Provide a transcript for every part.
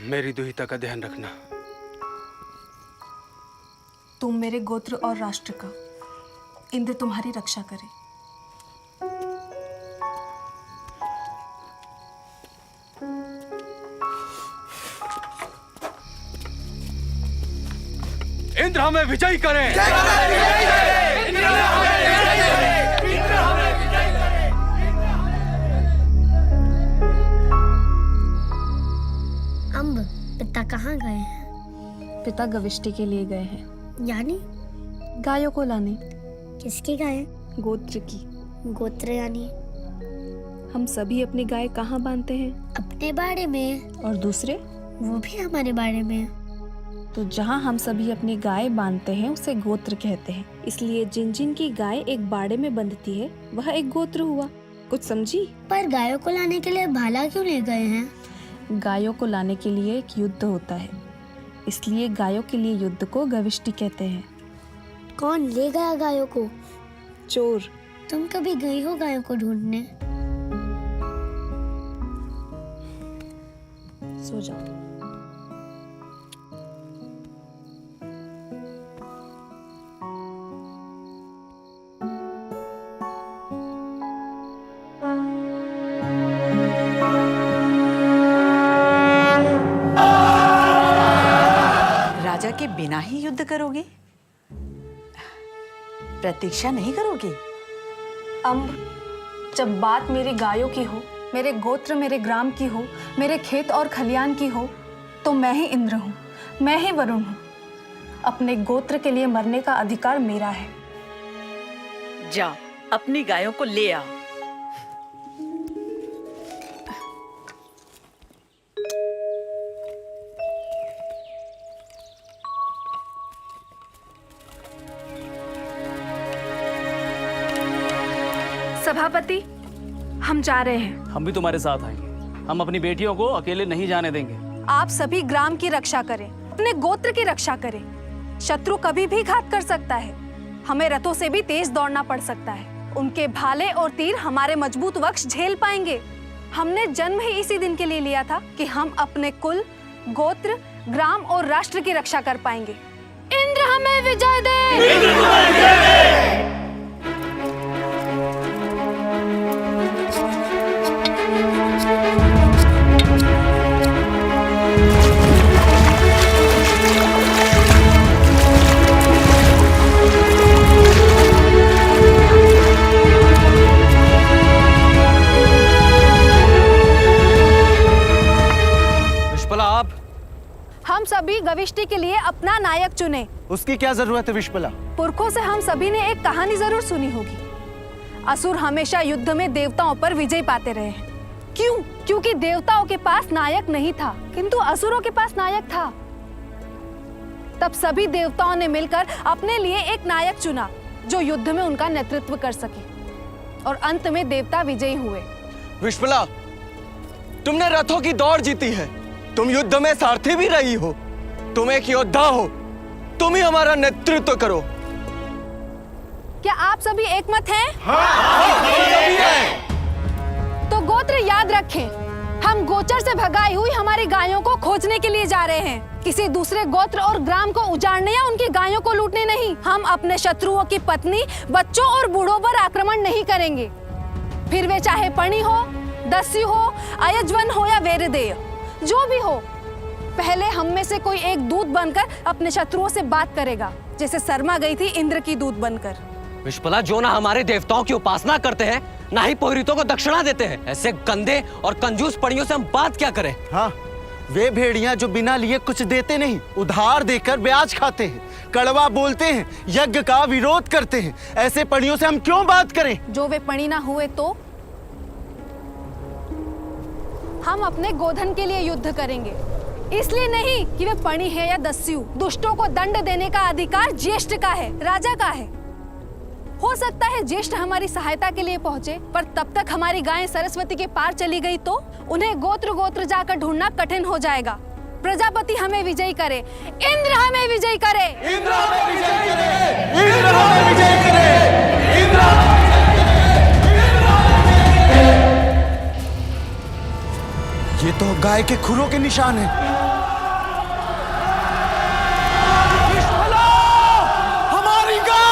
मेरी दुहिता का ध्यान रखना। तुम मेरे गोत्र और राष्ट्र का, इंद्र तुम्हारी रक्षा करे। इंद्र हमें विजयी करें। अम्ब, पिता कहाँ गए हैं? पिता गविष्टि के लिए गए हैं। यानी गायों को लाने। किसकी गाय? गोत्र की। गोत्र यानी हम सभी अपनी गाय कहाँ बांधते हैं? अपने बाड़े में। और दूसरे? वो भी हमारे बाड़े में। तो जहाँ हम सभी अपनी गाय बांधते हैं उसे गोत्र कहते हैं। इसलिए जिन जिन की गाय एक बाड़े में बंधती है वह एक गोत्र हुआ। कुछ समझी? पर गायों को लाने के लिए भाला क्यों ले गए हैं? गायों को लाने के लिए एक युद्ध होता है, इसलिए गायों के लिए युद्ध को गविष्टि कहते हैं। कौन ले गया गायों को? चोर। तुम कभी गई हो गायों को ढूंढने? सो जाओ। राजा के बिना ही युद्ध करोगे? प्रतीक्षा नहीं करोगे? अम्ब, जब बात मेरी गायों की हो, मेरे गोत्र मेरे ग्राम की हो, मेरे खेत और खलियान की हो, तो मैं ही इंद्र हूँ, मैं ही वरुण हूँ। अपने गोत्र के लिए मरने का अधिकार मेरा है। जा, अपनी गायों को ले आ। सभापति, हम जा रहे हैं। हम भी तुम्हारे साथ आएंगे। हम अपनी बेटियों को अकेले नहीं जाने देंगे। आप सभी ग्राम की रक्षा करें, अपने गोत्र की रक्षा करें। शत्रु कभी भी घात कर सकता है। हमें रथों से भी तेज दौड़ना पड़ सकता है। उनके भाले और तीर हमारे मजबूत वक्ष झेल पाएंगे। हमने जन्म ही इसी दिन के लिए लिया था कि हम अपने कुल, गोत्र, ग्राम और राष्ट्र की रक्षा कर पाएंगे। इंद्र हमें विजय दे। हम सभी गविष्टि के लिए अपना नायक चुने। उसकी क्या जरूरत है विश्पला? पुरखों से हम सभी ने एक कहानी जरूर सुनी होगी। असुर हमेशा युद्ध में देवताओं पर विजय पाते रहे हैं। क्यों? क्योंकि देवताओं के पास नायक नहीं था, किंतु असुरों के पास नायक था। तब सभी देवताओं ने मिलकर अपने लिए एक नायक चुना जो युद्ध में उनका नेतृत्व कर सके, और अंत में देवता विजयी हुए। विश्पला, तुमने रथों की दौड़ जीती है। तुम युद्ध में सारथी भी रही हो। तुम एक योद्धा हो। तुम ही हमारा नेतृत्व करो। क्या आप सभी एकमत हैं? तो गोत्र याद रखें, हम गोचर से भगाई हुई हमारी गायों को खोजने के लिए जा रहे हैं। किसी दूसरे गोत्र और ग्राम को उजाड़ने या उनकी गायों को लूटने नहीं। हम अपने शत्रुओं की पत्नी, बच्चों और बूढ़ों पर आक्रमण नहीं करेंगे, फिर वे चाहे पणी हो, दस्यु हो, अयजवन हो या वेरदेय, जो भी हो। पहले हम में से कोई एक दूत बनकर अपने शत्रुओं से बात करेगा, जैसे शर्मा गई थी इंद्र की दूत बनकर। विश्वला, जो ना हमारे देवताओं की उपासना करते हैं, ना ही पुरोहितों को दक्षिणा देते हैं, ऐसे गंदे और कंजूस पड़ियों से हम बात क्या करें? हाँ, वे भेड़ियां जो बिना लिए कुछ देते नहीं, उधार देकर ब्याज खाते हैं, कड़वा बोलते हैं, यज्ञ का विरोध करते हैं, ऐसे पड़ियों से हम क्यों बात करें? जो वे पणी ना हुए तो हम अपने गोधन के लिए युद्ध करेंगे, इसलिए नहीं कि वे पणी है या दस्यु। दुष्टों को दंड देने का अधिकार ज्येष्ठ का है, राजा का है। हो सकता है ज्येष्ठ हमारी सहायता के लिए पहुंचे, पर तब तक हमारी गायें सरस्वती के पार चली गई तो उन्हें गोत्र गोत्र जाकर ढूंढना कठिन हो जाएगा। प्रजापति हमें विजयी करे, इंद्र हमें विजयी करे, इंद्र हमें विजयी करे, इंद्र हमें विजयी करे, इंद्र। ये तो गाय के खुरों के निशान हैं। हमारी गाय!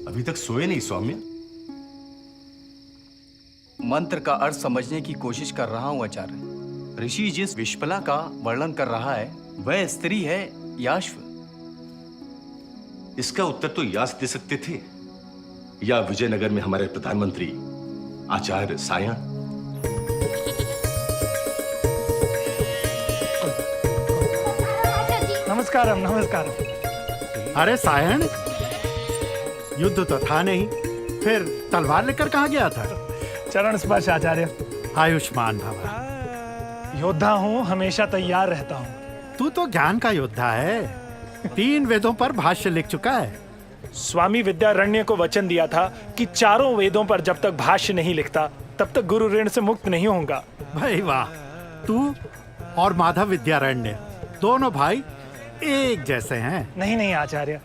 अभी तक सोए नहीं स्वामी? मंत्र का अर्थ समझने की कोशिश कर रहा हूं आचार्य। ऋषि जिस विश्पला का वर्णन कर रहा है वह स्त्री है याश्व। इसका उत्तर तो यास दे सकते थे, या विजयनगर में हमारे प्रधानमंत्री आचार्य सायण। नमस्कारम नमस्कारम। अरे सायण, युद्ध तो था नहीं, फिर तलवार लेकर कहाँ गया था? चरण स्पर्श आचार्य। आयुष्मान भवा। योद्धा हूँ, हमेशा तैयार रहता हूँ। तू तो ज्ञान का योद्धा है, 3 वेदों पर भाष्य लिख चुका है। स्वामी विद्यारण्य को वचन दिया था कि 4 वेदों पर जब तक भाष्य नहीं लिखता तब तक गुरु ऋण से मुक्त नहीं होऊंगा। भाई वाह, तू और माधव विद्यारण्य दोनों भाई एक जैसे हैं। नहीं नहीं आचार्य,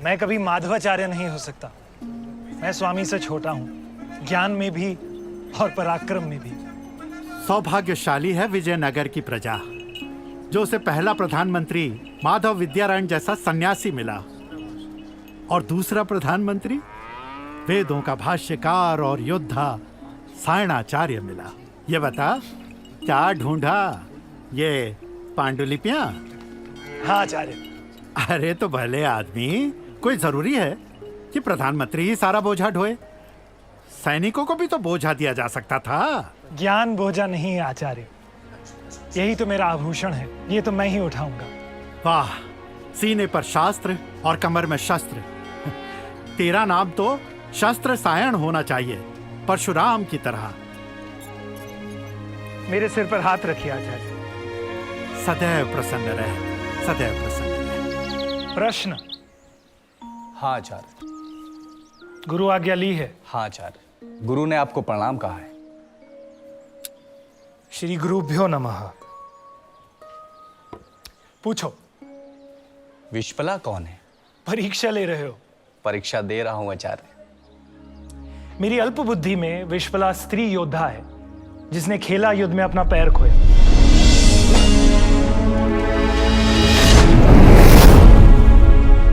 मैं कभी माधवाचार्य नहीं हो सकता। मैं स्वामी से छोटा हूँ, ज्ञान में भी और पराक्रम में भी। सौभाग्यशाली है विजयनगर की प्रजा, जो उसे पहला प्रधानमंत्री माधव विद्यारण्य जैसा सन्यासी मिला, और दूसरा प्रधानमंत्री वेदों का भाष्यकार और योद्धा सायणाचार्य मिला। ये बता, क्या ढूंढा? ये पांडुलिपियां? हाँ आचार्य। अरे तो भले आदमी, कोई जरूरी है कि प्रधानमंत्री ही सारा बोझा ढोए? सैनिकों को भी तो बोझा दिया जा सकता था। ज्ञान बोझा नहीं है आचार्य, यही तो मेरा आभूषण है, ये तो मैं ही उठाऊंगा। वाह, सीने पर शास्त्र और कमर में शस्त्र। तेरा नाम तो शस्त्र सायण होना चाहिए, परशुराम की तरह। मेरे सिर पर हाथ रखिए आचार्य। सदैव प्रसन्न रहे, सदैव प्रसन्न रहे। प्रश्न? हाँ आचार्य। गुरु आज्ञा ली है? हाँ आचार्य। गुरु ने आपको प्रणाम कहा है। श्री गुरुभ्यो नमः। पूछो। विश्पला कौन है? परीक्षा ले रहे हो? परीक्षा दे रहा हूं आचार्य। मेरी अल्प बुद्धि में विश्पला स्त्री योद्धा है जिसने खेला युद्ध में अपना पैर खोया।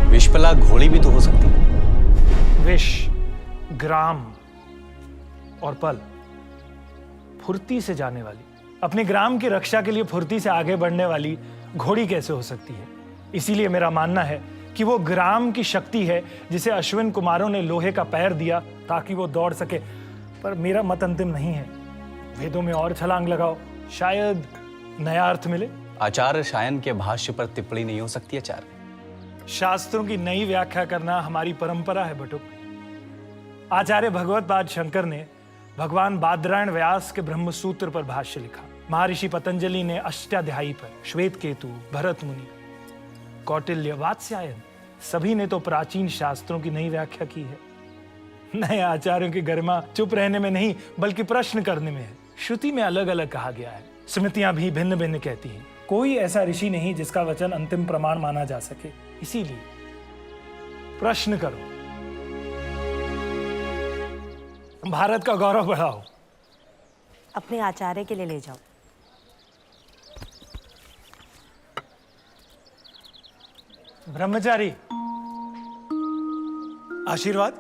विश्पला घोड़ी भी तो हो सकती है। विश, ग्राम और पल, फुर्ती से जाने वाली, अपने ग्राम की रक्षा के लिए फुर्ती से आगे बढ़ने वाली घोड़ी कैसे हो सकती है? इसीलिए मेरा मानना है कि वो ग्राम की शक्ति है जिसे अश्विन कुमारों ने लोहे का पैर दिया ताकि वो दौड़ सके। पर मेरा मत अंतिम नहीं है। वेदों में और छलांग लगाओ, शायद नया अर्थ मिले। आचार्य शायन के भाष्य पर टिप्पणी नहीं हो सकती आचार्य। शास्त्रों की नई व्याख्या करना हमारी परंपरा है बटुक। आचार्य भगवत पाद शंकर ने भगवान बादरायण व्यास के ब्रह्मसूत्र पर भाष्य लिखा। महर्षि पतंजलि ने अष्टाध्यायी पर, श्वेत केतु, भरत मुनि, कौटिल्य, वात्स्यायन, सभी ने तो प्राचीन शास्त्रों की नई व्याख्या की है। नए आचार्यों की गरिमा चुप रहने में नहीं बल्कि प्रश्न करने में है। श्रुति में अलग अलग कहा गया है, स्मृतियां भी भिन्न भिन्न कहती हैं। कोई ऐसा ऋषि नहीं जिसका वचन अंतिम प्रमाण माना जा सके। इसीलिए प्रश्न करो, भारत का गौरव बढ़ाओ। अपने आचार्य के लिए ले जाओ। ब्रह्मचारी, आशीर्वाद।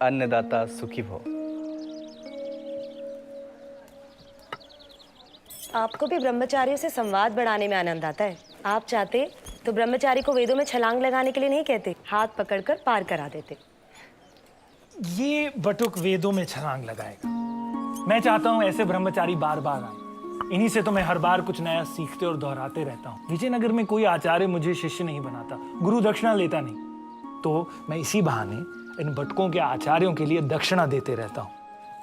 अन्नदाता सुखी भव। आपको भी ब्रह्मचारियों से संवाद बढ़ाने में आनंद आता है। आप चाहते तो ब्रह्मचारी को वेदों में छलांग लगाने के लिए नहीं कहते, हाथ पकड़कर पार करा देते। ये बटुक वेदों में छलांग लगाएगा। मैं चाहता हूं ऐसे ब्रह्मचारी बार बार आए। इन्हीं से तो मैं हर बार कुछ नया सीखते और दोहराते रहता हूँ। विजयनगर में कोई आचार्य मुझे शिष्य नहीं बनाता, गुरु दक्षिणा लेता नहीं, तो मैं इसी बहाने इन बटकों के आचार्यों के लिए दक्षिणा देते रहता हूँ।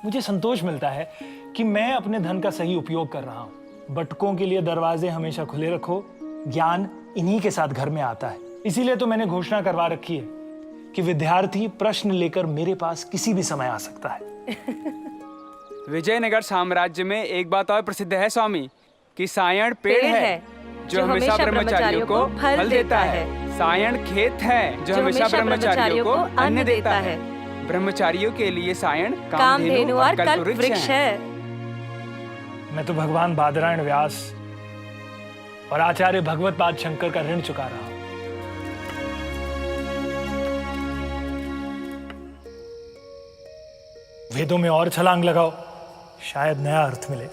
मुझे संतोष मिलता है कि मैं अपने धन का सही उपयोग कर रहा हूँ। बटकों के लिए दरवाजे हमेशा खुले रखो, ज्ञान इन्हीं के साथ घर में आता है। इसीलिए तो मैंने घोषणा करवा रखी है कि विद्यार्थी प्रश्न लेकर मेरे पास किसी भी समय आ सकता है। विजयनगर साम्राज्य में एक बात और प्रसिद्ध है स्वामी, कि सायण पेड़ है जो हमेशा ब्रह्मचारियों को फल देता है। सायण खेत है जो हमेशा ब्रह्मचारियों को अन्न देता है। ब्रह्मचारियों के लिए सायण कामधेनु और कल्पवृक्ष है। मैं तो भगवान बादरायण व्यास और आचार्य भगवत पाद शंकर का ऋण चुका रहा हूं। वेदों में और छलांग लगाओ, शायद नया अर्थ मिले।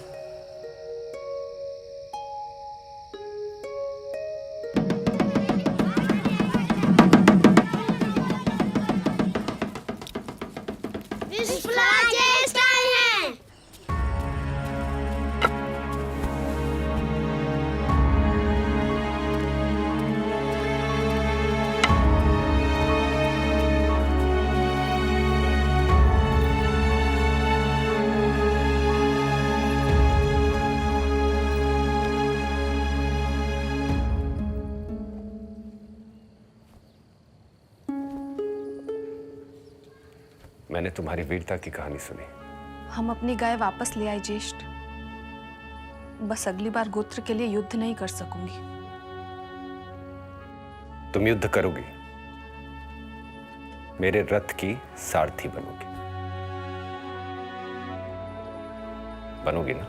मैंने तुम्हारी वीरता की कहानी सुनी। हम अपनी गाय वापस ले आए ज्येष्ठ। बस अगली बार गोत्र के लिए युद्ध नहीं कर सकूंगी। तुम युद्ध करोगी, मेरे रथ की सारथी बनोगी। बनोगी ना?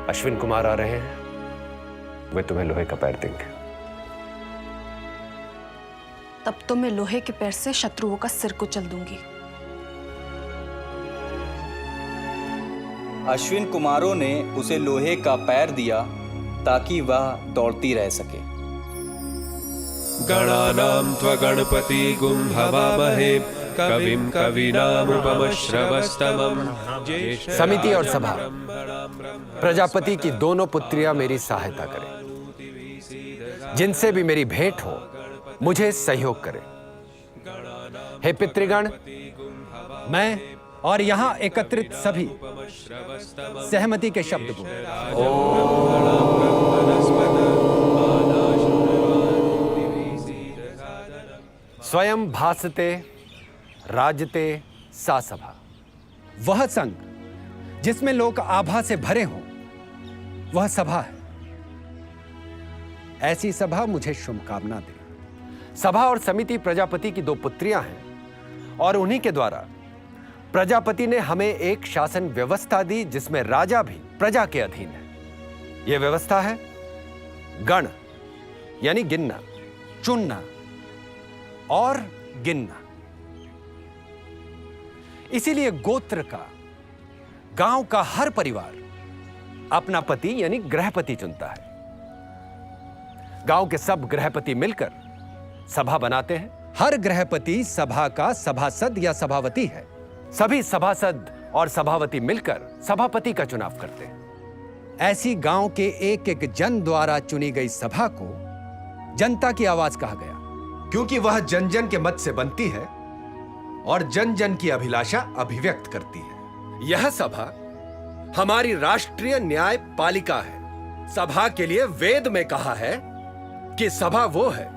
अश्विन कुमार आ रहे हैं, वे तुम्हें लोहे का पैर देंगे। तब तो मैं लोहे के पैर से शत्रुओं का सिर कुचल दूंगी। अश्विन कुमारों ने उसे लोहे का पैर दिया ताकि वह दौड़ती रह सके। गणानां त्वगणपति गुं हवामहे कविं कवीनामुपमश्रवस्तमं। समिति और सभा, प्रजापति की दोनों पुत्रियां मेरी सहायता करें। जिनसे भी मेरी भेंट हो मुझे सहयोग करें। हे पितृगण, मैं और यहाँ एकत्रित सभी सहमति के शब्द बोले। स्वयं भासते राजते सा सभा। वह संघ जिसमें लोग आभा से भरे हों, वह सभा है। ऐसी सभा मुझे शुभकामना दे। सभा और समिति प्रजापति की 2 पुत्रियां हैं और उन्हीं के द्वारा प्रजापति ने हमें एक शासन व्यवस्था दी जिसमें राजा भी प्रजा के अधीन है। यह व्यवस्था है गण यानी गिनना, चुनना और गिनना। इसीलिए गोत्र का, गांव का हर परिवार अपना पति यानी गृहपति चुनता है। गांव के सब गृहपति मिलकर सभा बनाते हैं। हर गृहपति सभा का सभासद या सभावती है। सभी सभासद और सभावती मिलकर सभापति का चुनाव करते हैं। ऐसी गांव के एक एक जन द्वारा चुनी गई सभा को जनता की आवाज कहा गया, क्योंकि वह जन जन के मत से बनती है और जन जन की अभिलाषा अभिव्यक्त करती है। यह सभा हमारी राष्ट्रीय न्याय पालिका है। सभा के लिए वेद में कहा है कि सभा वो है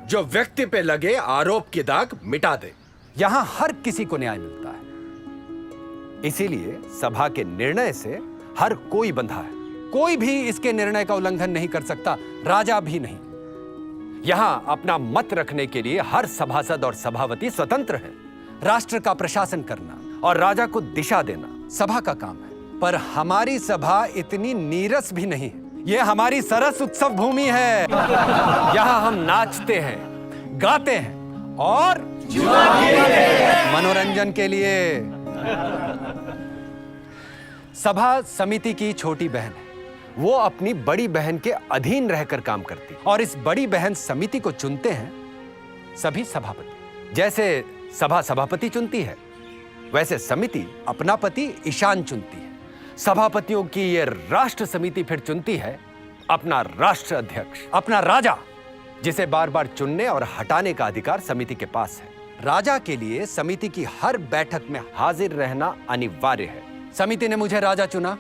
जो व्यक्ति पे लगे आरोप की दाग मिटा दे। यहां हर किसी को न्याय मिलता है। इसीलिए सभा के निर्णय से हर कोई बंधा है। कोई भी इसके निर्णय का उल्लंघन नहीं कर सकता, राजा भी नहीं। यहां अपना मत रखने के लिए हर सभासद और सभावती स्वतंत्र है। राष्ट्र का प्रशासन करना और राजा को दिशा देना सभा का काम है। पर हमारी सभा इतनी नीरस भी नहीं है। यह हमारी सरस उत्सव भूमि है। यहां हम नाचते हैं, गाते हैं और मनोरंजन के लिए। सभा समिति की छोटी बहन है। वो अपनी बड़ी बहन के अधीन रहकर काम करती है और इस बड़ी बहन समिति को चुनते हैं सभी सभापति। जैसे सभा सभापति चुनती है, वैसे समिति अपना पति ईशान चुनती है। सभापतियों की ये राष्ट्र समिति फिर चुनती है अपना राष्ट्र अध्यक्ष, अपना राजा, जिसे बार बार चुनने और हटाने का अधिकार समिति के पास है। राजा के लिए समिति की हर बैठक में हाजिर रहना अनिवार्य है। समिति ने मुझे राजा चुना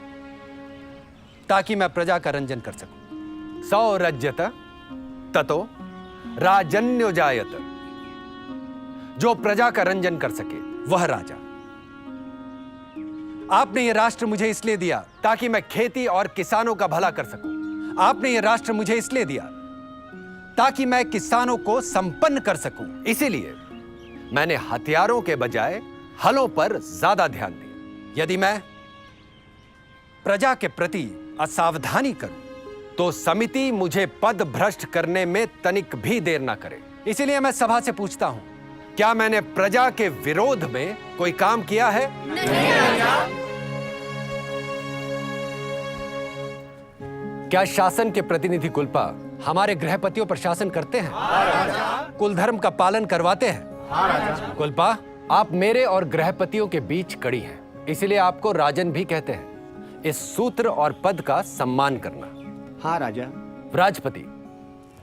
ताकि मैं प्रजा का रंजन कर सकूं। सौरज्यत ततो राजन्यो जायत। जो प्रजा का रंजन कर सके वह राजा। आपने यह राष्ट्र मुझे इसलिए दिया ताकि मैं खेती और किसानों का भला कर सकूं। आपने यह राष्ट्र मुझे इसलिए दिया ताकि मैं किसानों को संपन्न कर सकूं। इसीलिए मैंने हथियारों के बजाय हलों पर ज्यादा ध्यान दिया। यदि मैं प्रजा के प्रति असावधानी करूं तो समिति मुझे पद भ्रष्ट करने में तनिक भी देर ना करे। इसीलिए मैं सभा से पूछता हूं, क्या मैंने प्रजा के विरोध में कोई काम किया है? नहीं। क्या शासन के प्रतिनिधि कुलपा हमारे गृहपतियों पर शासन करते हैं? कुल धर्म का पालन करवाते हैं? कुलपा, आप मेरे और गृहपतियों के बीच कड़ी हैं, इसलिए आपको राजन भी कहते हैं। इस सूत्र और पद का सम्मान करना। हाँ राजा। व्राजपति,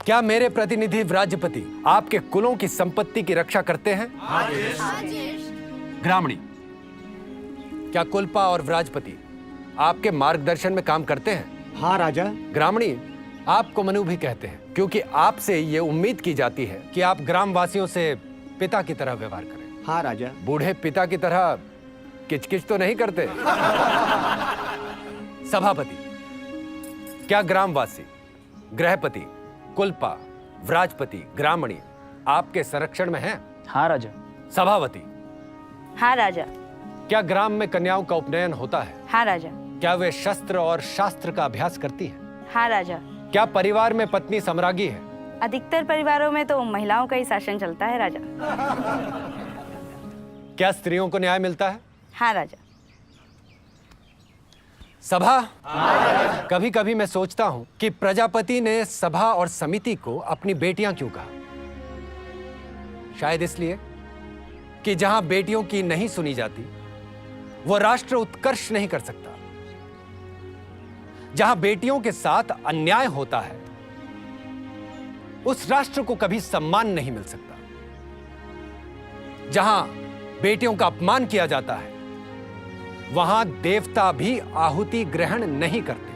क्या मेरे प्रतिनिधि व्राजपति आपके कुलों की संपत्ति की रक्षा करते हैं? ग्रामणी, क्या कुलपा और व्राजपति आपके मार्गदर्शन में काम करते हैं? हाँ राजा। ग्रामणी, आपको मनु भी कहते हैं क्योंकि आपसे ये उम्मीद की जाती है कि आप ग्रामवासियों से पिता की तरह व्यवहार करें। हाँ राजा। बूढ़े पिता की तरह किचकिच तो नहीं करते। सभापति, क्या ग्रामवासी, गृहपति, कुलपा, व्राजपति, ग्रामणी आपके संरक्षण में हैं? हाँ राजा। सभावती, हाँ राजा। क्या ग्राम में कन्याओं का उपनयन होता है? हाँ राजा। क्या वे शस्त्र और शास्त्र का अभ्यास करती है? हाँ राजा। क्या परिवार में पत्नी सम्राज्ञी है? अधिकतर परिवारों में तो महिलाओं का ही शासन चलता है राजा। क्या स्त्रियों को न्याय मिलता है? हाँ राजा। सभा, कभी कभी मैं सोचता हूं कि प्रजापति ने सभा और समिति को अपनी बेटियां क्यों कहा। शायद इसलिए कि जहां बेटियों की नहीं सुनी जाती वो राष्ट्र उत्कर्ष नहीं कर सकता। जहां बेटियों के साथ अन्याय होता है उस राष्ट्र को कभी सम्मान नहीं मिल सकता। जहां बेटियों का अपमान किया जाता है वहां देवता भी आहुति ग्रहण नहीं करते।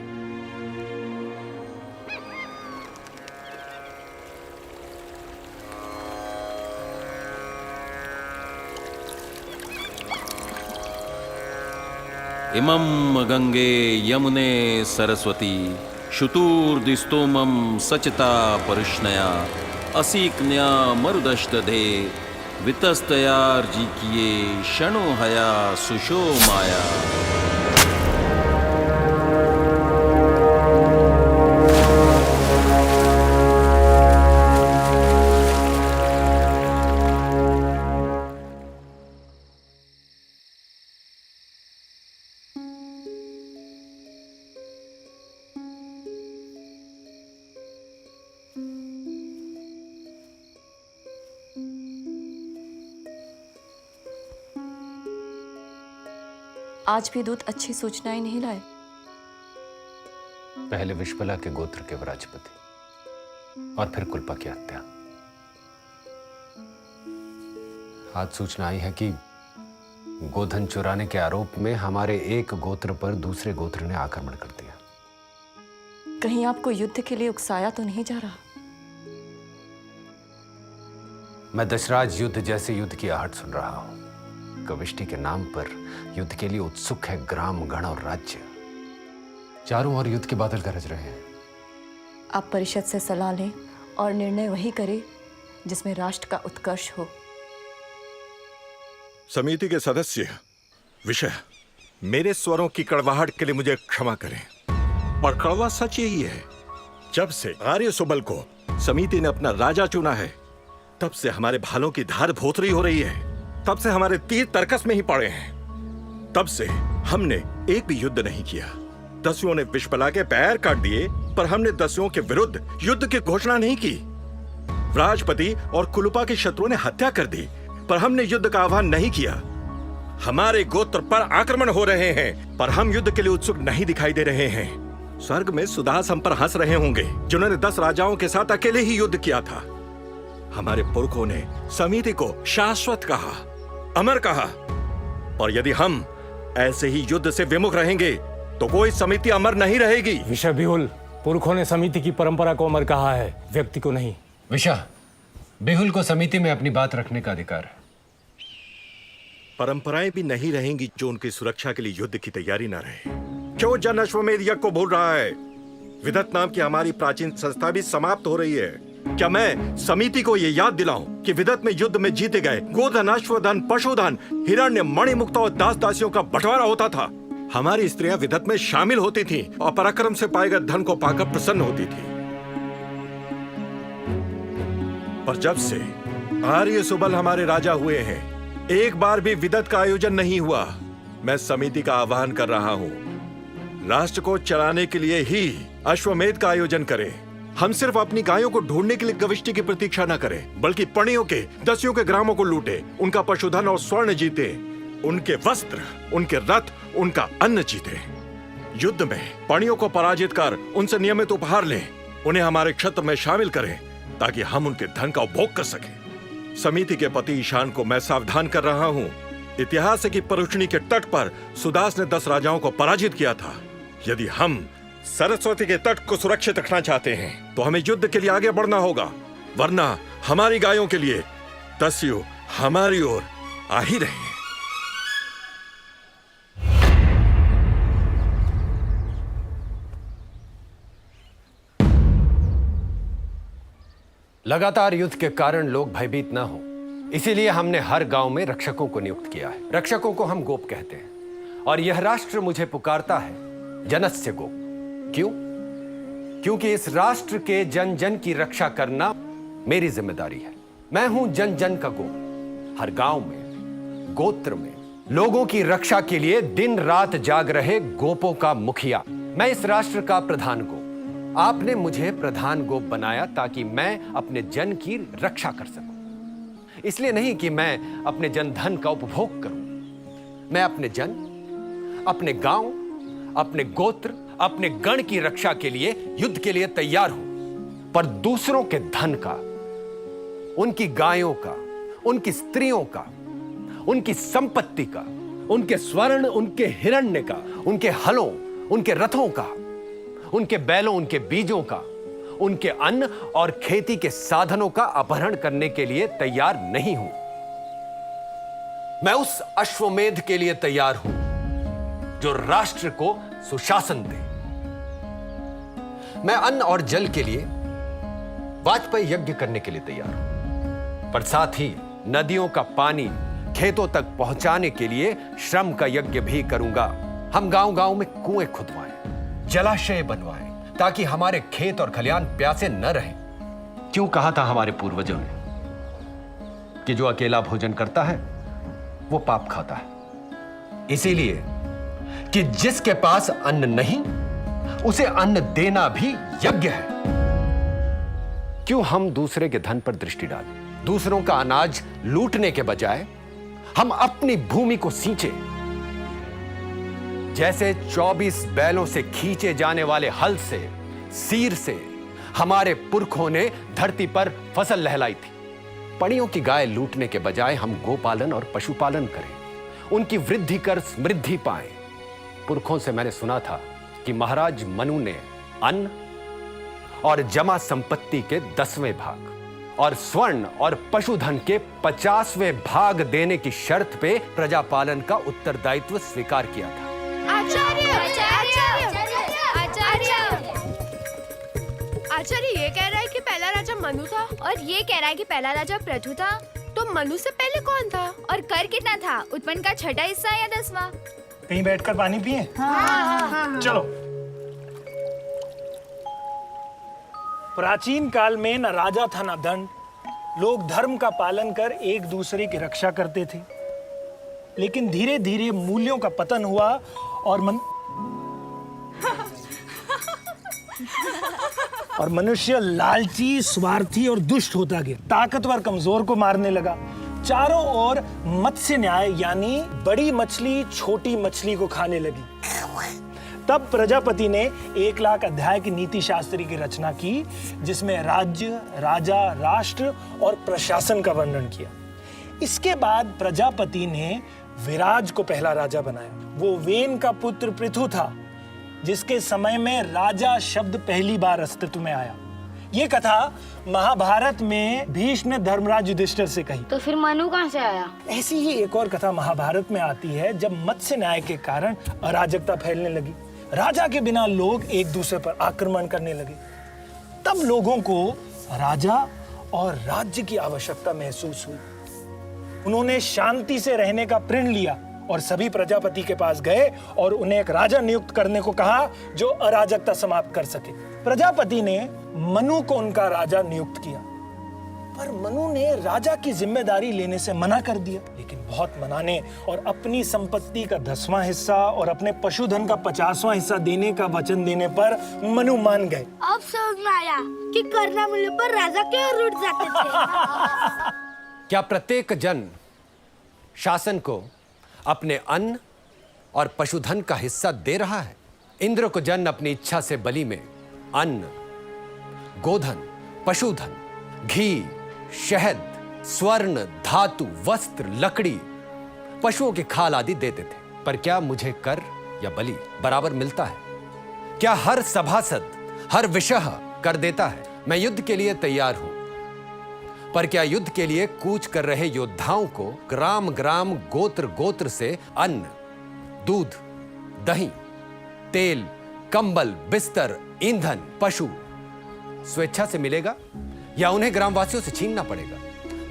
इमं गंगे यमुने सरस्वती शुतूर्दिस्तोमं सचता परिष्णया असीक्न्या मरुदष्टधे वितस्तयार्जिकिये शणो हया सुशो माया। आज भी दूत अच्छी सूचनाएं नहीं लाए। पहले विश्पला के गोत्र के विराजपति और फिर कुलपा की हत्या। आज सूचना आई है कि गोधन चुराने के आरोप में हमारे एक गोत्र पर दूसरे गोत्र ने आक्रमण कर दिया। कहीं आपको युद्ध के लिए उकसाया तो नहीं जा रहा? मैं दशराज युद्ध जैसे युद्ध की आहट सुन रहा हूं। कविष्टि के नाम पर युद्ध के लिए उत्सुक है ग्राम गण और राज्य। चारों ओर युद्ध के बादल गरज रहे हैं। आप परिषद से सलाह लें और निर्णय वही करें जिसमें राष्ट्र का उत्कर्ष हो। समिति के सदस्य विषय, मेरे स्वरों की कड़वाहट के लिए मुझे क्षमा करें, पर कड़वा सच यही है, जब से आर्य सुबल को समिति ने अपना राजा चुना है, तब से हमारे भालों की धार भोतरी हो रही है, तब से हमारे तीर तर्कस में ही पड़े हैं, तब से हमने एक भी युद्ध नहीं किया। दस्युओं ने विश्पला के पैर काट दिए, पर हमने दस्युओं के विरुद्ध युद्ध की घोषणा नहीं की। राजपति और कुलुपा के शत्रुओं ने हत्या कर दी, पर हमने युद्ध का आह्वान नहीं किया। हमारे गोत्र पर आक्रमण हो रहे हैं, पर हम युद्ध के लिए उत्सुक नहीं दिखाई दे रहे हैं। स्वर्ग में सुदास हम पर हंस रहे होंगे, जिन्होंने 10 राजाओं के साथ अकेले ही युद्ध किया था। हमारे पुरखों ने समिति को शाश्वत कहा, अमर कहा, और यदि हम ऐसे ही युद्ध से विमुख रहेंगे तो कोई समिति अमर नहीं रहेगी। विषा बिहुल, पुरखों ने समिति की परंपरा को अमर कहा है, व्यक्ति को नहीं। विषा बिहुल को समिति में अपनी बात रखने का अधिकार है। परंपराएं भी नहीं रहेंगी जो उनकी सुरक्षा के लिए युद्ध की तैयारी न रहे। क्यों जन अश्वमेध यज्ञ को भूल रहा है? विदत नाम की हमारी प्राचीन संस्था भी समाप्त हो रही है। क्या मैं समिति को ये याद दिलाऊं कि विदत में युद्ध में जीते गए गोधन, अश्वधन, पशुधन, हिरण्य, मणिमुक्ता और दास दासियों का बंटवारा होता था। हमारी स्त्रियां विदत में शामिल होती थीं और पराक्रम से पाए गए धन को पाकर प्रसन्न होती थी। पर जब से आर्य सुबल हमारे राजा हुए हैं, एक बार भी विदत का आयोजन नहीं हुआ। मैं समिति का आह्वान कर रहा हूं, राष्ट्र को चलाने के लिए ही अश्वमेध का आयोजन करें। हम सिर्फ अपनी गायों को ढूंढने के लिए गविष्टि की प्रतीक्षा न करें, बल्कि पणियों के, दस्युओं के ग्रामों को लूटे, उनका पशुधन और स्वर्ण जीते, उनके वस्त्र, उनके रथ, उनका अन्न जीते। युद्ध में पणियों को पराजित कर उनसे नियमित उपहार लें, उन्हें हमारे क्षेत्र में शामिल करें, ताकि हम उनके धन का उपभोग कर सकें। समिति के पति ईशान को मैं सावधान कर रहा हूं। इतिहास है कि परुष्णी के तट पर सुदास ने 10 राजाओं को पराजित किया था। यदि हम सरस्वती के तट को सुरक्षित रखना चाहते हैं तो हमें युद्ध के लिए आगे बढ़ना होगा, वरना हमारी गायों के लिए दस्यु हमारी ओर आ ही रहे हैं। लगातार युद्ध के कारण लोग भयभीत न हो, इसीलिए हमने हर गांव में रक्षकों को नियुक्त किया है। रक्षकों को हम गोप कहते हैं, और यह राष्ट्र मुझे पुकारता है जनस्य गोप। क्यों? क्योंकि इस राष्ट्र के जन जन की रक्षा करना मेरी जिम्मेदारी है। मैं हूं जन जन का गोप। हर गांव में, गोत्र में लोगों की रक्षा के लिए दिन रात जाग रहे गोपों का मुखिया। मैं इस राष्ट्र का प्रधान गोप। आपने मुझे प्रधान गोप बनाया ताकि मैं अपने जन की रक्षा कर सकूं, इसलिए नहीं कि मैं अपने जन धन का उपभोग करूं। मैं अपने जन, अपने गांव, अपने गोत्र, अपने गण की रक्षा के लिए युद्ध के लिए तैयार हूं, पर दूसरों के धन का, उनकी गायों का, उनकी स्त्रियों का, उनकी संपत्ति का, उनके स्वर्ण, उनके हिरण्य का, उनके हलों, उनके रथों का, उनके बैलों, उनके बीजों का, उनके अन्न और खेती के साधनों का अपहरण करने के लिए तैयार नहीं हूं। मैं उस अश्वमेध के लिए तैयार हूं जो राष्ट्र को सुशासन दे। मैं अन्न और जल के लिए वाजपेयी यज्ञ करने के लिए तैयार हूं, पर साथ ही नदियों का पानी खेतों तक पहुंचाने के लिए श्रम का यज्ञ भी करूंगा। हम गांव-गांव में कुएं खुदवाएं, जलाशय बनवाएं, ताकि हमारे खेत और खलिहान प्यासे न रहें। क्यों कहा था हमारे पूर्वजों ने कि जो अकेला भोजन करता है वो पाप खाता है। इसीलिए कि जिसके पास अन्न नहीं उसे अन्न देना भी यज्ञ है। क्यों हम दूसरे के धन पर दृष्टि डालें? दूसरों का अनाज लूटने के बजाय हम अपनी भूमि को सींचे। जैसे 24 बैलों से खींचे जाने वाले हल से, सीर से हमारे पुरखों ने धरती पर फसल लहलाई थी। पड़ियों की गाय लूटने के बजाय हम गोपालन और पशुपालन करें, उनकी वृद्धि कर समृद्धि पाएं। पुरखों से मैंने सुना था कि महाराज मनु ने अन्न और जमा संपत्ति के 10वें भाग और स्वर्ण और पशुधन के 50वें भाग देने की शर्त पे प्रजापालन का उत्तरदायित्व स्वीकार किया था। आचार्य ये कह रहा है कि पहला राजा मनु था और ये कह रहा है कि पहला राजा पृथु था। तो मनु से पहले कौन था और कर कितना था? उत्पन्न का छठा हिस्सा या 10वां? कहीं बैठकर पानी पिए? हाँ। चलो। प्राचीन काल में न राजा था न दंड। लोग धर्म का पालन कर एक दूसरे की रक्षा करते थे, लेकिन धीरे धीरे मूल्यों का पतन हुआ और मनुष्य लालची, स्वार्थी और दुष्ट होता गया। ताकतवर कमजोर को मारने लगा। चारों ओर मत्स्य न्याय यानी बड़ी मछली छोटी मछली को खाने लगी। तब प्रजापति ने 1 लाख अध्याय की नीति शास्त्र की रचना की, जिसमें राज्य, राजा, राष्ट्र और प्रशासन का वर्णन किया। इसके बाद प्रजापति ने विराज को पहला राजा बनाया। वो वेन का पुत्र पृथु था, जिसके समय में राजा शब्द पहली बार अस्तित्व में आया। ये कथा महाभारत में भीष्म ने धर्मराज युधिष्ठिर से कही। तो फिर मनु कहाँ से आया? ऐसी ही एक और कथा महाभारत में आती है, जब मत्स्य न्याय के कारण अराजकता फैलने लगी। राजा के बिना लोग एक दूसरे पर आक्रमण करने लगे। तब लोगों को राजा और राज्य की आवश्यकता महसूस हुई। उन्होंने शांति से रहने का प्रण लिया और सभी प्रजापति के पास गए और उन्हें एक राजा नियुक्त करने को कहा जो अराजकता समाप्त कर सके। प्रजापति ने मनु को उनका राजा नियुक्त किया, पर मनु ने राजा की जिम्मेदारी लेने से मना कर दिया। लेकिन बहुत मनाने और अपनी संपत्ति का 10वां हिस्सा और अपने पशुधन का 50वां हिस्सा देने का वचन देने पर मनु मान गए। अब समझ में आया कि करना मिलने पर राजा क्यों रूठ जाते थे। क्या प्रत्येक जन शासन को अपने अन्न और पशुधन का हिस्सा दे रहा है? इंद्र को जन अपनी इच्छा से बलि में अन्न, गोधन, पशुधन, घी, शहद, स्वर्ण, धातु, वस्त्र, लकड़ी, पशुओं की खाल आदि देते थे। पर क्या मुझे कर या बलि बराबर मिलता है? क्या हर सभासद, हर विषह कर देता है? मैं युद्ध के लिए तैयार हूं, पर क्या युद्ध के लिए कूच कर रहे योद्धाओं को ग्राम ग्राम, गोत्र गोत्र से अन्न, दूध, दही, तेल, कंबल, बिस्तर, ईंधन, पशु स्वेच्छा से मिलेगा या उन्हें ग्रामवासियों से छीनना पड़ेगा?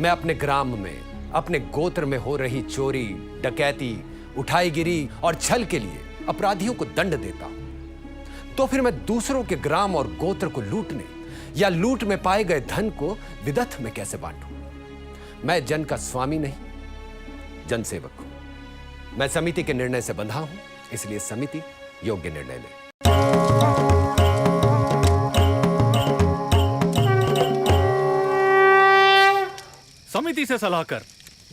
मैं अपने ग्राम में, अपने गोत्र में हो रही चोरी, डकैती, उठाईगिरी और छल के लिए अपराधियों को दंड देता हूं, तो फिर मैं दूसरों के ग्राम और गोत्र को लूटने या लूट में पाए गए धन को विदथ में कैसे बांटूं? मैं जन का स्वामी नहीं, जनसेवक हूं। मैं समिति के निर्णय से बंधा हूं, इसलिए समिति योग्य निर्णय ले। समिति से सलाह कर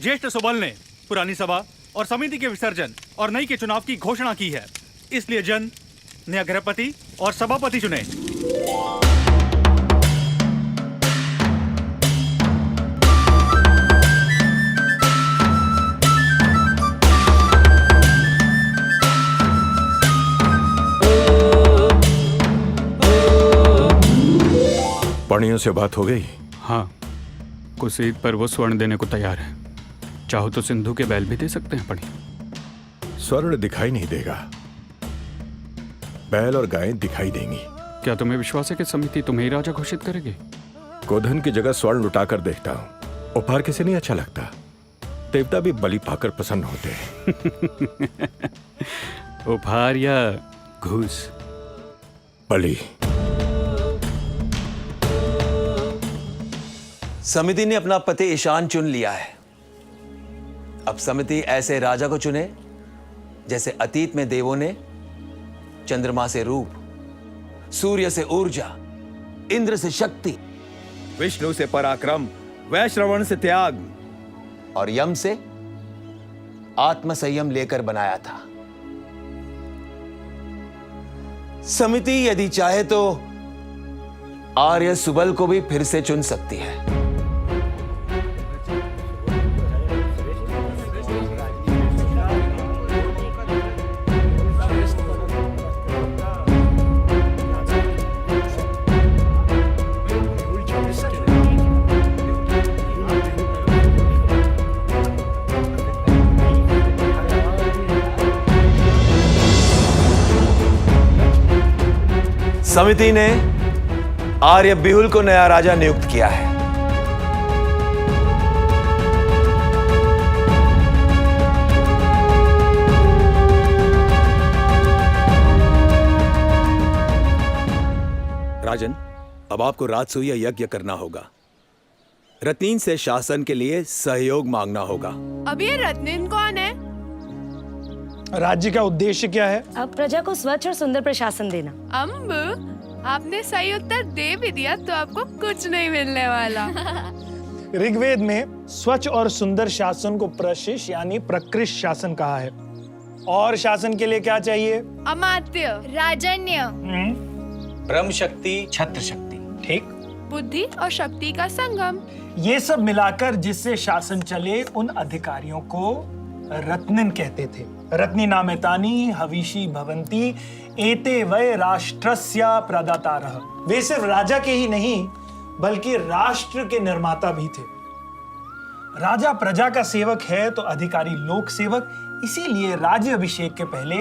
ज्येष्ठ सुबल ने पुरानी सभा और समिति के विसर्जन और नई के चुनाव की घोषणा की है। इसलिए जन नया गृहपति और सभापति चुने। पणियों से बात हो गई? हाँ, कुसीद पर वो स्वर्ण देने को तैयार है। चाहो तो सिंधु के बैल भी दे सकते हैं पड़ी। स्वर्ण दिखाई नहीं देगा, बैल और गायें दिखाई देंगी। क्या तुम्हें विश्वास है कि समिति तुम्हें ही राजा घोषित करेगी? गोधन की जगह स्वर्ण लुटाकर देखता हूँ। उपहार किसे नहीं अच्छा लगता। देवता भी बलि पाकर प्रसन्न होते हैं। उपहार या घूस? बलि। समिति ने अपना पति ईशान चुन लिया है। अब समिति ऐसे राजा को चुने जैसे अतीत में देवों ने चंद्रमा से रूप, सूर्य से ऊर्जा, इंद्र से शक्ति, विष्णु से पराक्रम, वैश्रवण से त्याग और यम से आत्म संयम लेकर बनाया था। समिति यदि चाहे तो आर्य सुबल को भी फिर से चुन सकती है। समिति ने आर्य बिहुल को नया राजा नियुक्त किया है। राजन, अब आपको राजसूय यज्ञ करना होगा। रत्नीन से शासन के लिए सहयोग मांगना होगा। अब ये रत्नीन कौन है? राज्य का उद्देश्य क्या है? अब प्रजा को स्वच्छ और सुंदर प्रशासन देना। अम्ब, आपने सही उत्तर दे भी दिया तो आपको कुछ नहीं मिलने वाला। ऋग्वेद में स्वच्छ और सुंदर शासन को प्रशिश यानी प्रकृष्ट शासन कहा है। और शासन के लिए क्या चाहिए? अमात्य, राजन्य, ब्रह्म शक्ति, छत्र शक्ति। ठीक। बुद्धि और शक्ति का संगम। ये सब मिलाकर जिससे शासन चले उन अधिकारियों को रत्निन कहते थे। रत्नी नामेतानी हविषी भवंती एते वै राष्ट्रस्य प्रदातारः। वे सिर्फ राजा के ही नहीं बल्कि राष्ट्र के निर्माता भी थे। राजा प्रजा का सेवक है तो अधिकारी लोक सेवक, इसीलिए राज्य अभिषेक के पहले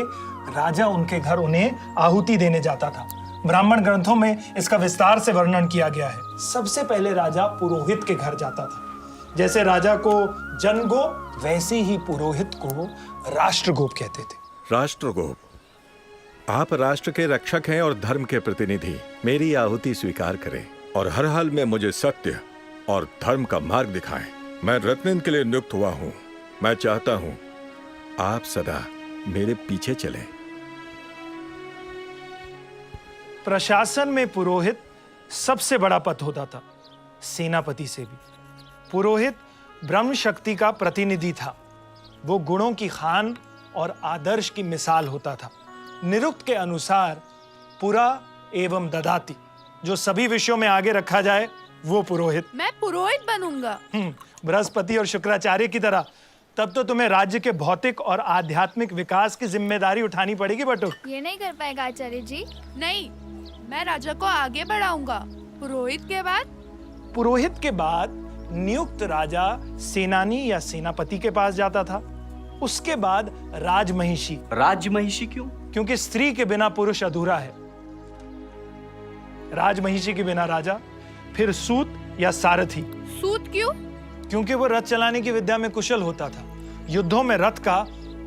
राजा उनके घर उन्हें आहुति देने जाता था। ब्राह्मण ग्रंथों में इसका विस्तार से वर्णन किया गया है। सबसे पहले राजा पुरोहित के घर जाता था। जैसे राजा को जनगोप वैसे ही पुरोहित को राष्ट्रगोप कहते थे। राष्ट्रगोप, आप राष्ट्र के रक्षक हैं और धर्म के प्रतिनिधि। मेरी आहुति स्वीकार करें और हर हाल में मुझे सत्य और धर्म का मार्ग दिखाएं। मैं रत्निन के लिए नियुक्त हुआ हूं। मैं चाहता हूं आप सदा मेरे पीछे चलें। प्रशासन में पुरोहित सबसे बड़ा पद होता था, सेनापति से भी। पुरोहित ब्रह्म शक्ति का प्रतिनिधि था। वो गुणों की खान और आदर्श की मिसाल होता था। निरुक्त के अनुसार पुरा एवं ददाति, जो सभी विषयों में आगे रखा जाए वो पुरोहित। मैं पुरोहित बनूंगा। बृहस्पति और शुक्राचार्य की तरह। तब तो तुम्हें राज्य के भौतिक और आध्यात्मिक विकास की जिम्मेदारी उठानी पड़ेगी बटुक। ये नहीं कर पाएगा आचार्य जी। नहीं, मैं राजा को आगे बढ़ाऊंगा। पुरोहित के बाद नियुक्त राजा सेनानी या सेनापति के पास जाता था। उसके बाद राजमहिषी। राजमहिषी क्यों? क्योंकि स्त्री के बिना पुरुष अधूरा है। राजमहिषी के बिना राजा। फिर सूत या सारथी। सूत क्यों? क्योंकि वो रथ चलाने की विद्या में कुशल होता था। युद्धों में रथ का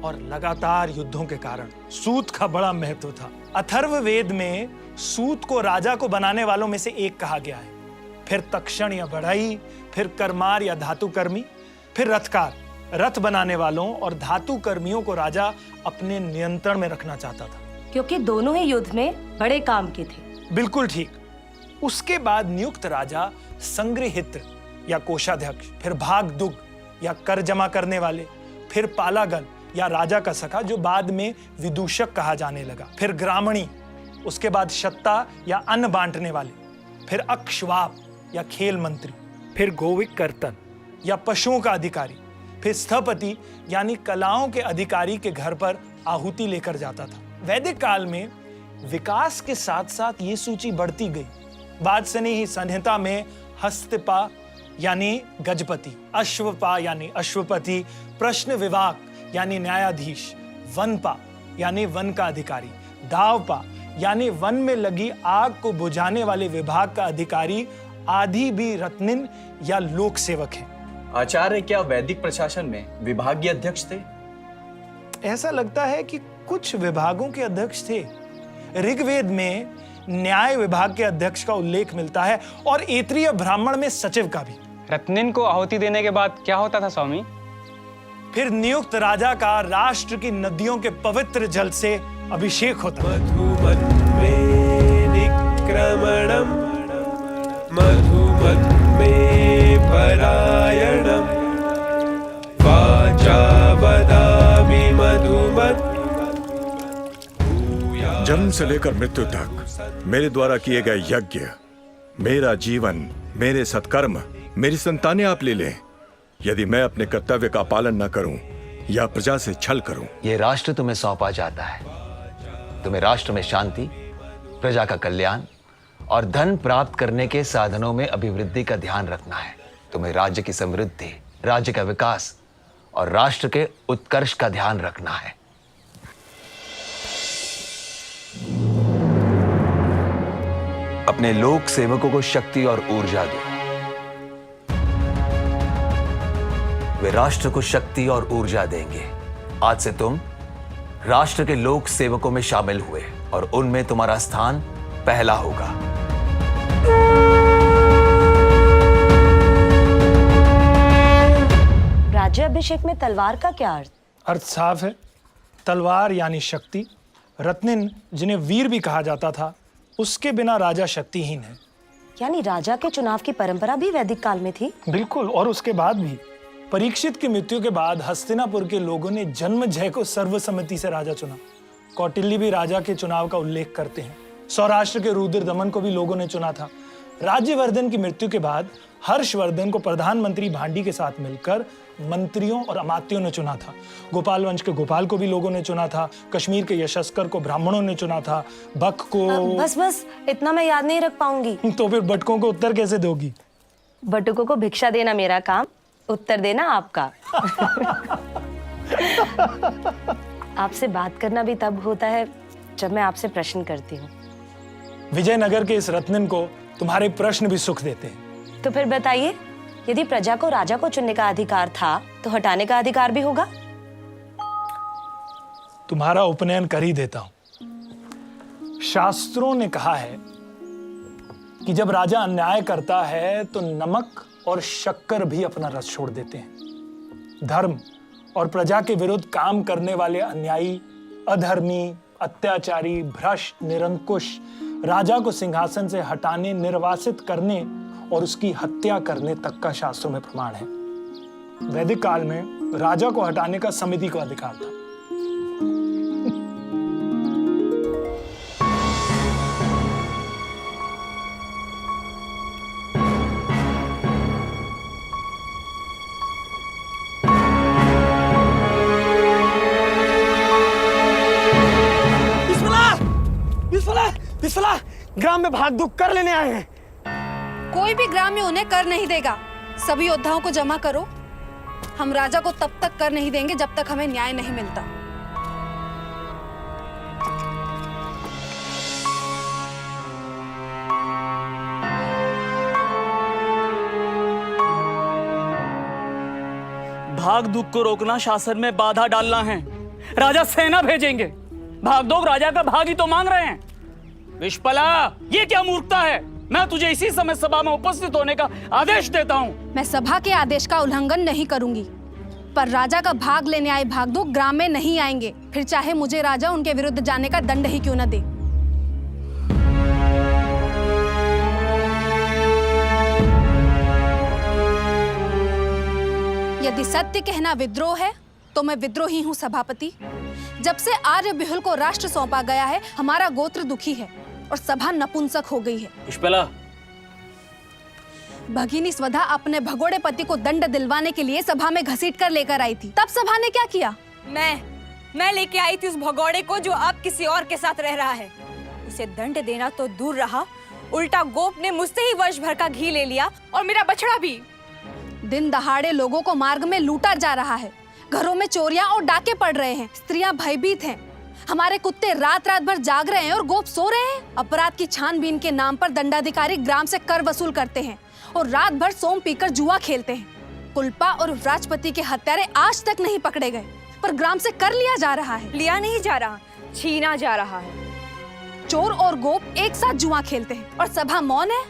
और लगातार युद्धों के कारण सूत का बड़ा महत्व था। अथर्ववेद में सूत को राजा को बनाने वालों में से एक कहा गया है। फिर तक्षण या बढ़ई, फिर करमार या धातु कर्मी, फिर रथकार। रथ बनाने वालों और धातु कर्मियों को राजा अपने नियंत्रण में रखना चाहता था, क्योंकि दोनों ही युद्ध में बड़े काम के थे। बिल्कुल ठीक। उसके बाद नियुक्त राजा संग्रहित्र या कोषाध्यक्ष, फिर भागदुग या कर जमा करने वाले, फिर पालागन या राजा का सखा जो बाद में विदूषक कहा जाने लगा, फिर ग्रामणी, उसके बाद शत्ता या अन्न बांटने वाले, फिर अक्षवाप या खेल मंत्री, फिर गोविक कर्तन या पशुओं का अधिकारी, फिर स्थपति यानी कलाओं के अधिकारी के घर पर आहुति लेकर जाता था। वैदिक काल में विकास के साथ साथ ये सूची बढ़ती गई। बाद से नहीं, संहिता में हस्तपा यानी गजपति, अश्वपा यानी अश्वपति, प्रश्न विभाग यानी न्यायाधीश, वनपा यानी वन का अधिकारी, दावपा यानी वन में लगी आग को बुझाने वाले विभाग का अधिकारी आदि भी रत्निन या लोक सेवक हैं। आचार्य क्या वैदिक प्रशासन में विभागीय अध्यक्ष थे? ऐसा लगता है कि कुछ विभागों के अध्यक्ष थे। ऋग्वेद में न्याय विभाग के अध्यक्ष का उल्लेख मिलता है और ऐतरेय ब्राह्मण में सचिव का भी। रत्निन को आहुति देने के बाद क्या होता था स्वामी? फिर नियुक्त राजा का राष्ट्र की नदियों के पवित्र जल से अभिषेक होता है। जन्म से लेकर मृत्यु तक मेरे द्वारा किए गए यज्ञ, मेरा जीवन, मेरे सत्कर्म, मेरी संतानें आप ले लें। यदि मैं अपने कर्तव्य का पालन न करूं या प्रजा से छल करूं, यह राष्ट्र तुम्हें सौंपा जाता है। तुम्हें राष्ट्र में शांति, प्रजा का कल्याण और धन प्राप्त करने के साधनों में अभिवृद्धि का ध्यान रखना है। तुम्हें राज्य की समृद्धि, राज्य का विकास और राष्ट्र के उत्कर्ष का ध्यान रखना है। अपने लोक सेवकों को शक्ति और ऊर्जा दो। वे राष्ट्र को शक्ति और ऊर्जा देंगे। आज से तुम राष्ट्र के लोक सेवकों में शामिल हुए और उनमें तुम्हारा स्थान पहला होगा। राज्याभिषेक में तलवार का क्या अर्थ? अर्थ साफ है, तलवार यानी शक्ति। रत्निन, जिन्हें वीर भी कहा जाता था, उसके बिना राजा शक्तिहीन है। यानी राजा के चुनाव की परंपरा भी वैदिक काल में थी? बिल्कुल, और उसके बाद भी। परीक्षित की मृत्यु के बाद हस्तिनापुर के लोगों ने जन्मजय को सर्वसम्मति से राजा चुना। कौटिल्य भी राजा के चुनाव का उल्लेख करते हैं। सौराष्ट्र के रुद्रदमन को भी लोगों ने चुना था। राज्यवर्धन की मृत्यु के बाद हर्षवर्धन को प्रधानमंत्री भांडी के साथ मिलकर मंत्रियों और अमात्यों ने चुना था। गोपाल वंश के गोपाल को भी लोगों ने चुना था। कश्मीर के यशस्कर को ब्राह्मणों ने चुना था। बक को बस इतना मैं याद नहीं रख पाऊंगी। तो फिर बटकों को उत्तर कैसे दोगी? बटुकों को भिक्षा देना मेरा काम, उत्तर देना आपका। आपसे बात करना भी तब होता है जब मैं आपसे प्रश्न करती हूँ। विजयनगर के इस रत्निन को तुम्हारे प्रश्न भी सुख देते हैं। तो फिर बताइए, यदि प्रजा को राजा को चुनने का अधिकार था तो हटाने का अधिकार भी होगा? तुम्हारा उपनयन कर ही देता हूं। शास्त्रों ने कहा है कि जब राजा अन्याय करता है तो नमक और शक्कर भी अपना रस छोड़ देते हैं। धर्म और प्रजा के विरुद्ध काम करने वाले अन्यायी, अधर्मी, अत्याचारी, भ्रष्ट, निरंकुश राजा को सिंहासन से हटाने, निर्वासित करने और उसकी हत्या करने तक का शास्त्रों में प्रमाण है। वैदिक काल में राजा को हटाने का समिति को अधिकार था। बिस्मिल्लाह, ग्राम में भाग दुख कर लेने आए हैं। कोई भी ग्राम्य उन्हें कर नहीं देगा। सभी योद्धाओं को जमा करो। हम राजा को तब तक कर नहीं देंगे जब तक हमें न्याय नहीं मिलता। भाग दुख को रोकना, शासन में बाधा डालना है। राजा सेना भेजेंगे। भाग दो, राजा का भाग ही तो मांग रहे हैं। विश्पला, ये क्या मूर्खता है? मैं तुझे इसी समय सभा में उपस्थित होने का आदेश देता हूँ। मैं सभा के आदेश का उल्लंघन नहीं करूंगी, पर राजा का भाग लेने आए भागदो ग्राम में नहीं आएंगे, फिर चाहे मुझे राजा उनके विरुद्ध जाने का दंड ही क्यों न दे। यदि सत्य कहना विद्रोह है तो मैं विद्रोही हूँ सभापति। जब से आर्य बिहुल को राष्ट्र सौंपा गया है, हमारा गोत्र दुखी है और सभा नपुंसक हो गई है। पुष्पला, भगिनी स्वधा अपने भगोड़े पति को दंड दिलवाने के लिए सभा में घसीट कर लेकर आई थी। तब सभा ने क्या किया? मैं लेके आई थी उस भगोड़े को जो अब किसी और के साथ रह रहा है। उसे दंड देना तो दूर रहा, उल्टा गोप ने मुझसे ही वर्ष भर का घी ले लिया और मेरा बछड़ा भी। दिन दहाड़े लोगों को मार्ग में लूटा जा रहा है। घरों में चोरियां और डाके पड़ रहे हैं। स्त्रियां भयभीत हैं। हमारे कुत्ते रात रात भर जाग रहे हैं और गोप सो रहे हैं। अपराध की छानबीन के नाम पर दंडाधिकारी ग्राम से कर वसूल करते हैं और रात भर सोम पीकर जुआ खेलते हैं। कुल्पा और राजपति के हत्यारे आज तक नहीं पकड़े गए, पर ग्राम से कर लिया जा रहा है। लिया नहीं जा रहा, छीना जा रहा है। चोर और गोप एक साथ जुआ खेलते हैं और सभा मौन है।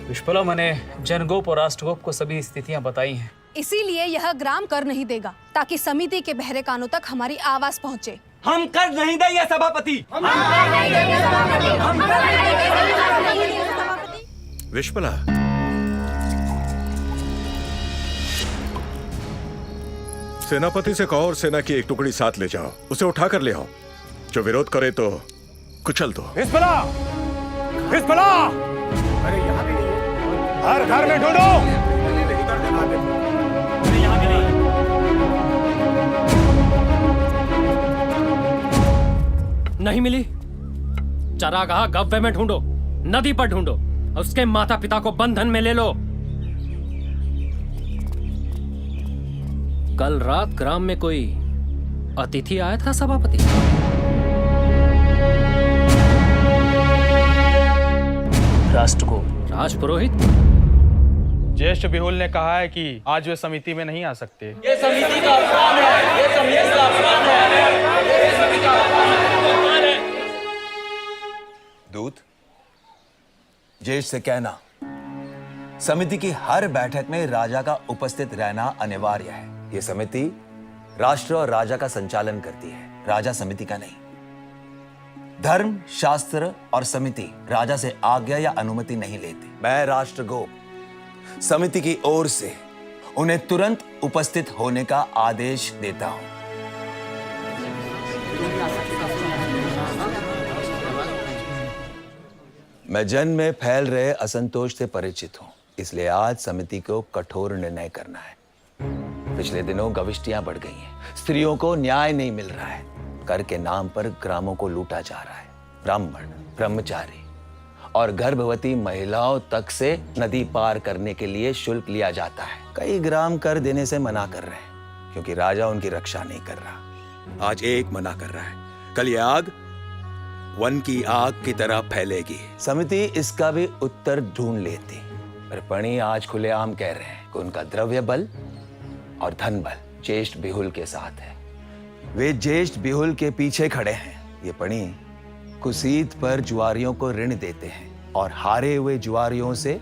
विश्पला, मैंने जनगोप और राष्ट्रगोप को सभी स्थितियां बताई हैं। इसीलिए यह ग्राम कर नहीं देगा, ताकि समिति के बहरे कानों तक हमारी आवाज पहुंचे। हम कर नहीं देंगे सभापति। विश्पला, सेनापति से कहो और सेना की एक टुकड़ी साथ ले जाओ, उसे उठा कर ले आओ। जो विरोध करे तो कुचल दो। विश्पला! विश्पला! अरे यहाँ भी नहीं है। हर घर में ढूंढो। नहीं मिली। चरागाह गव्वे में ढूंढो, नदी पर ढूंढो, उसके माता पिता को बंधन में ले लो। कल रात ग्राम में कोई अतिथि आया था सभापति? राष्ट्रगोप। राजपुरोहित? ज्येष्ठ बिहुल ने कहा है कि आज वे समिति में नहीं आ सकते। ये समिति का अपमान है, ये समिति का अपमान है, ये समिति का अपमान है। दूत, ज्येष्ठ से कहना, समिति की हर बैठक में राजा का उपस्थित रहना अनिवार्य है। यह समिति राष्ट्र और राजा का संचालन करती है, राजा समिति का नहीं। धर्म, शास्त्र और समिति राजा से आज्ञा या अनुमति नहीं लेते। मैं राष्ट्रगोप समिति की ओर से उन्हें तुरंत उपस्थित होने का आदेश देता हूं। मैं जन में फैल रहे असंतोष से परिचित हूं, इसलिए आज समिति को कठोर निर्णय करना है। पिछले दिनों गविष्टियां बढ़ गई हैं, स्त्रियों को न्याय नहीं मिल रहा है, कर के नाम पर ग्रामों को लूटा जा रहा है। ब्राह्मण, ब्रह्मचारी और गर्भवती महिलाओं तक से नदी पार करने के लिए शुल्क लिया जाता है। कई ग्राम कर देने से मना कर रहे हैं, क्योंकि राजा उनकी रक्षा नहीं कर रहा। आज एक मना कर रहा है, कल ये आग वन की आग की तरह फैलेगी। समिति इसका भी उत्तर ढूंढ लेती, पर पणी आज खुलेआम कह रहे हैं कि उनका द्रव्य बल और धन बल ज्येष्ठ बिहुल के साथ है। वे ज्येष्ठ बिहुल के पीछे खड़े हैं। ये पणी कुसीत पर जुआरियों को ऋण देते हैं और हारे हुए जुआरियों से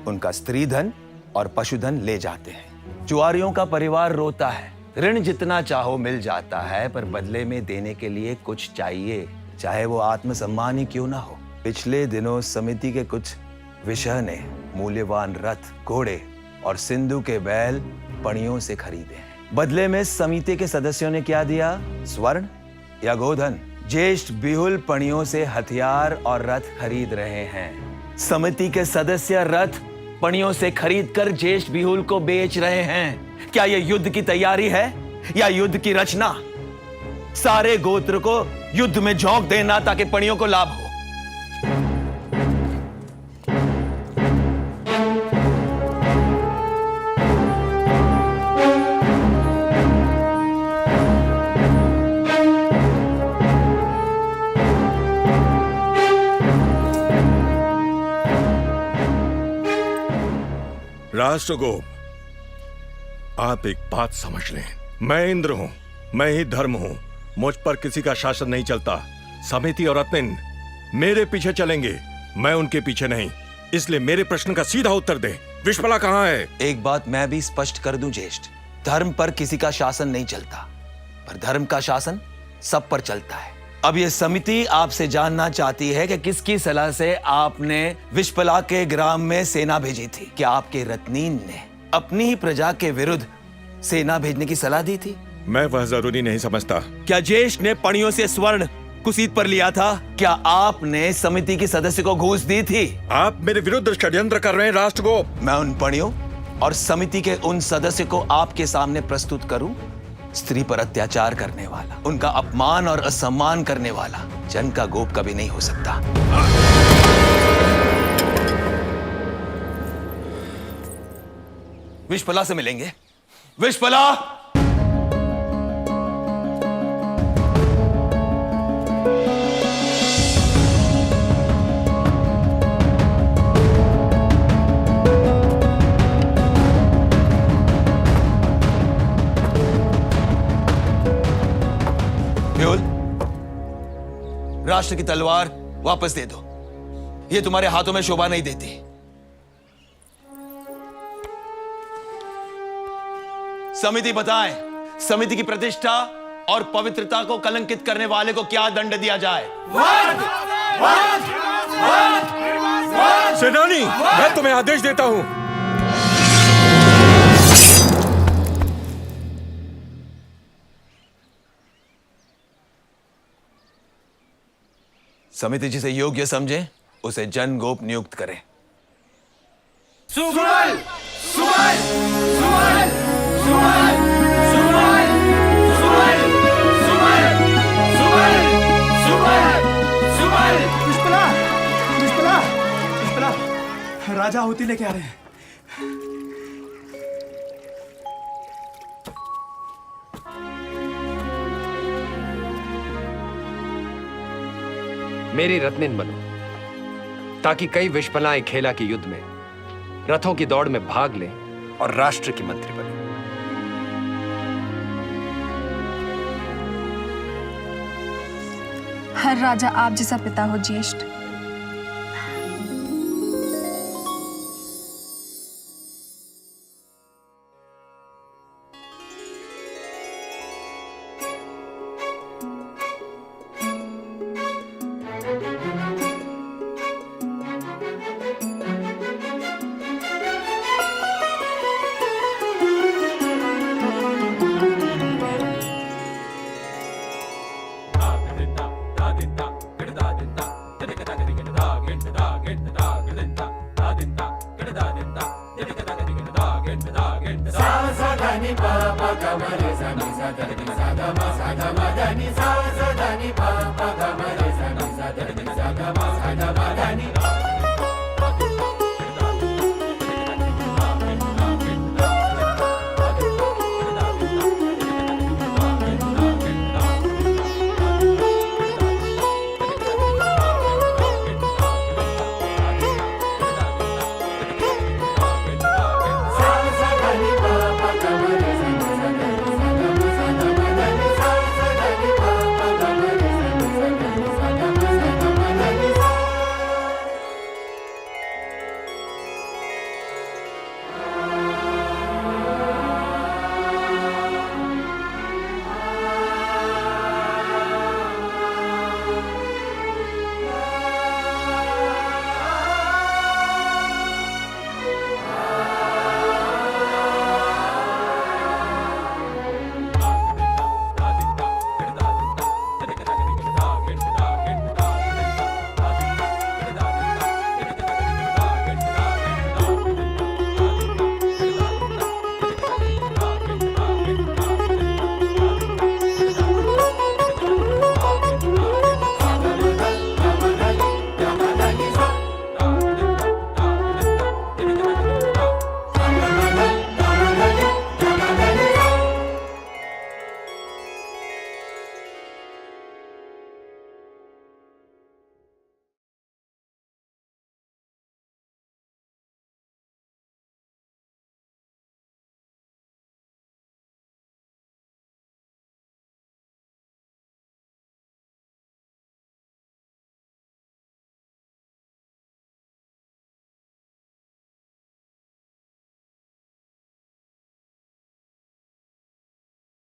उनका स्त्री धन और पशुधन ले जाते हैं। जुआरियों का परिवार रोता है, ऋण जितना चाहो मिल जाता है, पर बदले में देने के लिए कुछ चाहिए, चाहे वो आत्मसम्मान ही क्यों ना हो। पिछले दिनों समिति के कुछ विषय ने मूल्यवान रथ, घोड़े और सिंधु के बैल पणियों से खरीदे हैं। बदले में समिति के सदस्यों ने क्या दिया? स्वर्ण या गोधन? ज्येष्ठ बिहुल पणियों से हथियार और रथ खरीद रहे हैं। समिति के सदस्य रथ पणियों से खरीदकर ज्येष्ठ बिहुल को बेच रहे हैं। क्या यह युद्ध की तैयारी है या युद्ध की रचना? सारे गोत्र को युद्ध में झोंक देना ताकि पणियों को लाभ हो। राष्ट्रगोप, आप एक बात समझ लें, मैं इंद्र हूं, मैं ही धर्म हूं, मुझ पर किसी का शासन नहीं चलता। समिति और रत्न मेरे पीछे चलेंगे, मैं उनके पीछे नहीं। इसलिए मेरे प्रश्न का सीधा उत्तर दे, विश्पला कहां है? एक बात मैं भी स्पष्ट कर दूं ज्येष्ठ, धर्म पर किसी का शासन नहीं चलता, पर धर्म का शासन सब पर चलता है। अब यह समिति आपसे जानना चाहती है कि किसकी सलाह से आपने विश्पला के ग्राम में सेना भेजी थी। क्या आपके रत्नीन ने अपनी ही प्रजा के विरुद्ध सेना भेजने की सलाह दी थी? मैं वह जरूरी नहीं समझता। क्या ज्येष्ठ ने पणियों से स्वर्ण कुसीत पर लिया था? क्या आपने समिति की सदस्य को घूस दी थी? आप मेरे विरुद्ध षड्यंत्र कर रहे हैं राष्ट्रगोप। मैं उन पणियों और समिति के उन सदस्य को आपके सामने प्रस्तुत करूं? स्त्री पर अत्याचार करने वाला, उनका अपमान और असम्मान करने वाला जन का गोप कभी नहीं हो सकता। विश्पला से मिलेंगे। विश्पला! राष्ट्र की तलवार वापस दे दो। ये तुम्हारे हाथों में शोभा नहीं देती। समिति बताएं, समिति की प्रतिष्ठा और पवित्रता को कलंकित करने वाले को क्या दंड दिया जाए? सेनानी, मैं तुम्हें आदेश देता हूं। समिति जिसे योग्य समझे उसे जन गोप नियुक्त करे। सुमल! सुमल! सुमल! सुमल! सुमल! सुमल! सुमल! सुमल! सुमल! सुमल! पुष्पला! पुष्पला! पुष्पला! राजा होती लेके आ रहे हैं। मेरी रत्निन बनो, ताकि कई विषपलाएं खेला के युद्ध में रथों की दौड़ में भाग लें और राष्ट्र की मंत्री बने। हर राजा आप जैसा पिता हो ज्येष्ठ। सा